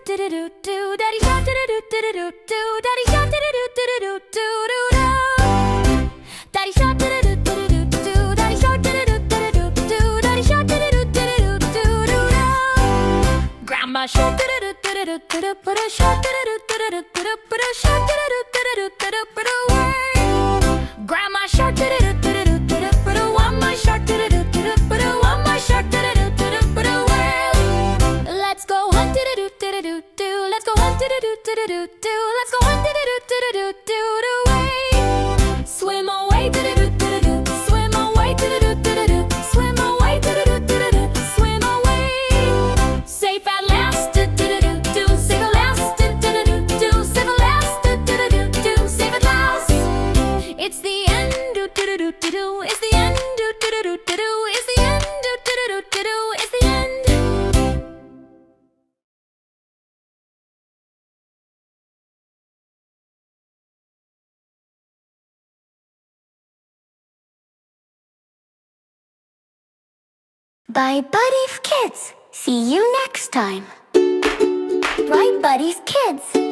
do, Daddy shark do do do do do do, Daddy shark do do do do do do do do. Daddy shark do do do do do do, Daddy shark do do do do do do, Daddy shark do do do do do do do. Grandma shark do do do do do do, put a shark do do do do do do, put a shark do do do do do do, put a Grandma shark do do do do do do, put a one more shark do do do do, put a one more shark do do do do, put a Let's go hunt do do do do do, let's go hunt do do do do do, let's go hunt do do do do do do away. Swim away do do do do, swim away do do do do, swim away do do do do, swim away. Safe at last do do do do, safe at last do do do do, safe at last do do do do, safe at last. It's the end do do do do do, it's the end do do do do do, it's the end do do do do do, it's the end. Bye, Buddies Kids. See you next time. Bright Buddies Kids.